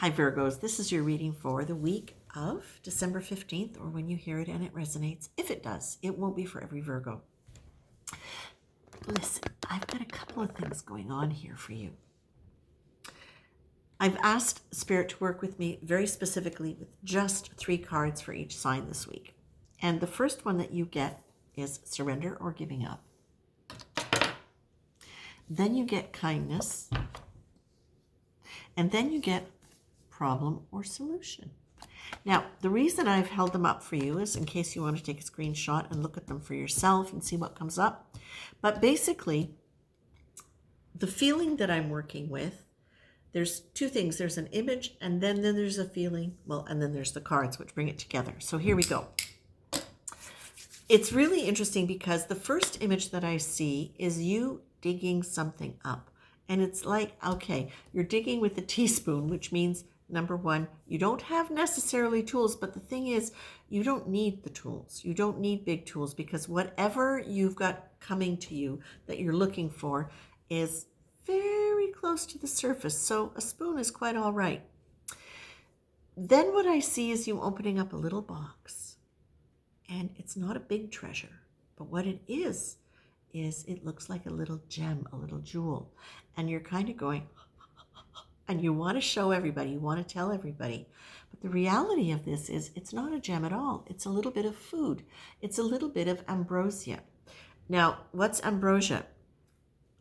Hi Virgos, this is your reading for the week of December 15th, or when you hear it and it resonates. If it does, it won't be for every Virgo. Listen, I've got a couple of things going on here for you. I've asked Spirit to work with me very specifically with just 3 cards for each sign this week. And the first one that you get is surrender or giving up. Then you get kindness. And then you get problem or solution. Now, the reason I've held them up for you is in case you want to take a screenshot and look at them for yourself and see what comes up. But basically, the feeling that I'm working with, there's 2 things. There's an image, and then there's a feeling, and then there's the cards, which bring it together. So here we go. It's really interesting because the first image that I see is you digging something up. And it's like, okay, you're digging with a teaspoon, which means, number 1, you don't have necessarily tools, but the thing is, you don't need the tools. You don't need big tools because whatever you've got coming to you that you're looking for is very close to the surface. So a spoon is quite all right. Then what I see is you opening up a little box, and it's not a big treasure, but what it is it looks like a little gem, a little jewel. And you're kind of going, and you want to show everybody, you want to tell everybody. But the reality of this is it's not a gem at all. It's a little bit of food. It's a little bit of ambrosia. Now, what's ambrosia?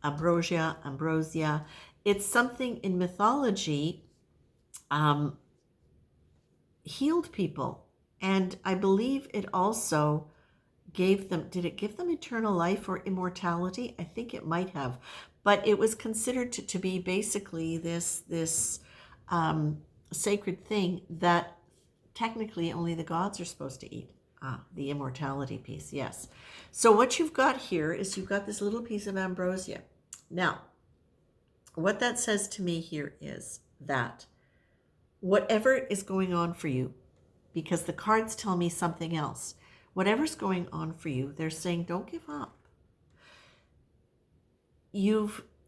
Ambrosia. It's something in mythology healed people. And I believe it also did it give them eternal life or immortality? I think it might have. But it was considered to be basically this sacred thing that technically only the gods are supposed to eat. The immortality piece, yes. So what you've got here is you've got this little piece of ambrosia. Now, what that says to me here is that whatever is going on for you, because the cards tell me something else, whatever's going on for you, they're saying don't give up.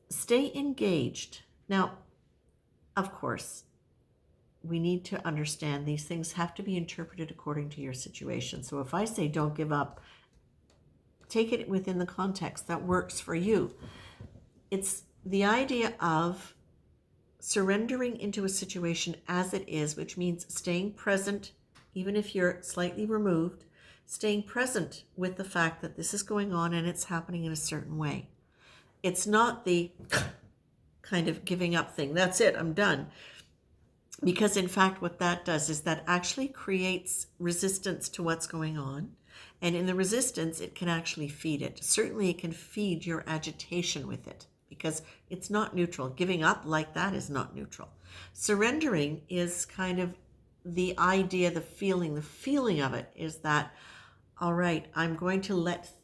Stay engaged. Now, of course, we need to understand these things have to be interpreted according to your situation. So if I say don't give up, take it within the context that works for you. It's the idea of surrendering into a situation as it is, which means staying present, even if you're slightly removed, staying present with the fact that this is going on and it's happening in a certain way. It's not the kind of giving up thing. That's it, I'm done. Because in fact, what that does is that actually creates resistance to what's going on. And in the resistance, it can actually feed it. Certainly it can feed your agitation with it because it's not neutral. Giving up like that is not neutral. Surrendering is kind of the idea, the feeling of it is that, all right, I'm going to let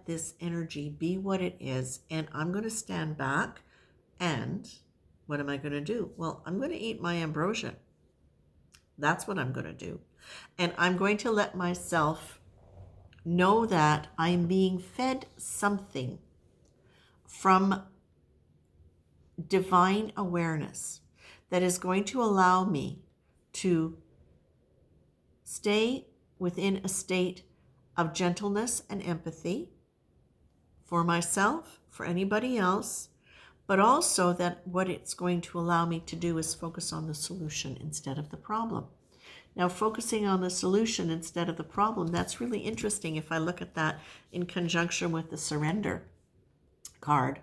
this energy be what it is, and I'm going to stand back, and what am I going to do? Well, I'm going to eat my ambrosia. That's what I'm going to do. And I'm going to let myself know that I'm being fed something from divine awareness that is going to allow me to stay within a state of gentleness and empathy for myself, for anybody else, but also that what it's going to allow me to do is focus on the solution instead of the problem. Now, focusing on the solution instead of the problem, that's really interesting if I look at that in conjunction with the surrender card,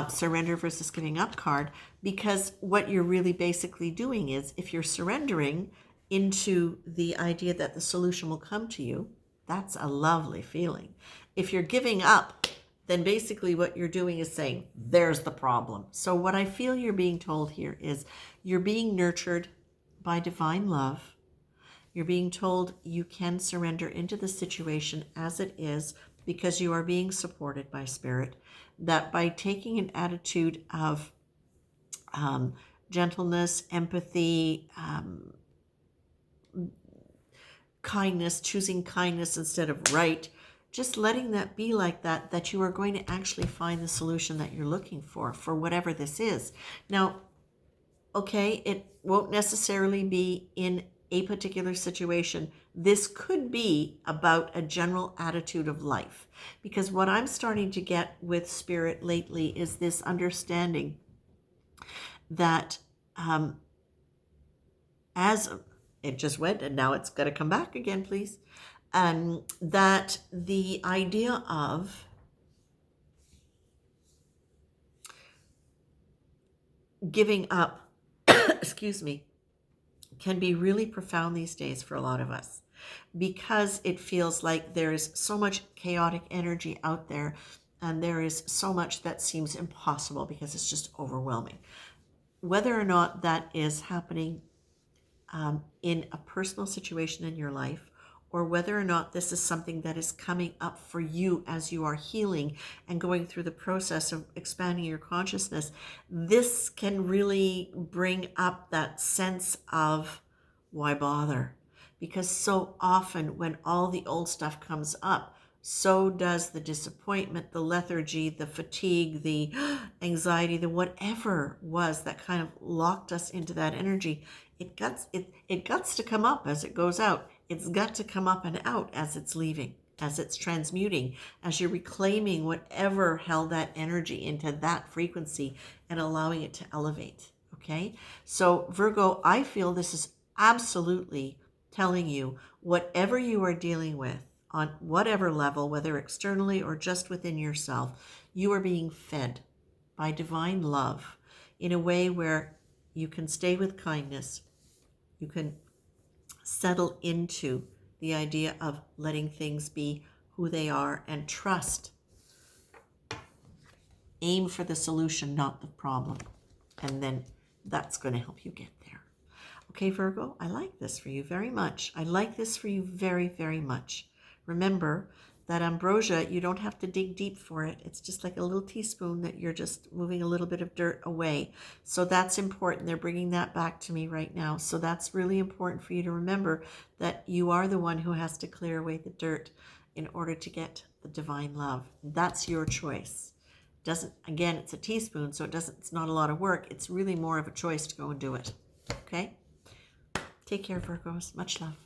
surrender versus giving up card, because what you're really basically doing is if you're surrendering into the idea that the solution will come to you, that's a lovely feeling. If you're giving up, then basically what you're doing is saying, there's the problem. So what I feel you're being told here is you're being nurtured by divine love. You're being told you can surrender into the situation as it is because you are being supported by Spirit, that by taking an attitude of gentleness, empathy, kindness, choosing kindness instead of right, just letting that be like that, that you are going to actually find the solution that you're looking for whatever this is. Now, Okay, it won't necessarily be in a particular situation. This could be about a general attitude of life. Because what I'm starting to get with spirit lately is this understanding that as it just went and now it's going to come back again, please. That the idea of giving up, excuse me, can be really profound these days for a lot of us because it feels like there is so much chaotic energy out there and there is so much that seems impossible because it's just overwhelming. Whether or not that is happening in a personal situation in your life, or whether or not this is something that is coming up for you as you are healing and going through the process of expanding your consciousness, this can really bring up that sense of why bother? Because so often when all the old stuff comes up, so does the disappointment, the lethargy, the fatigue, the anxiety, the whatever was that kind of locked us into that energy. It guts to come up as it goes out. It's got to come up and out as it's leaving, as it's transmuting, as you're reclaiming whatever held that energy into that frequency and allowing it to elevate. Okay? So, Virgo, I feel this is absolutely telling you whatever you are dealing with on whatever level, whether externally or just within yourself, you are being fed by divine love in a way where you can stay with kindness. You can settle into the idea of letting things be who they are and trust. Aim for the solution, not the problem. And then that's going to help you get there. Okay, Virgo, I like this for you very much. I like this for you very, very much. Remember that ambrosia, you don't have to dig deep for it. It's just like a little teaspoon that you're just moving a little bit of dirt away. So that's important. They're bringing that back to me right now. So that's really important for you to remember that you are the one who has to clear away the dirt in order to get the divine love. That's your choice. Doesn't, again, it's a teaspoon, so it's not a lot of work. It's really more of a choice to go and do it. Okay? Take care, Virgos. Much love.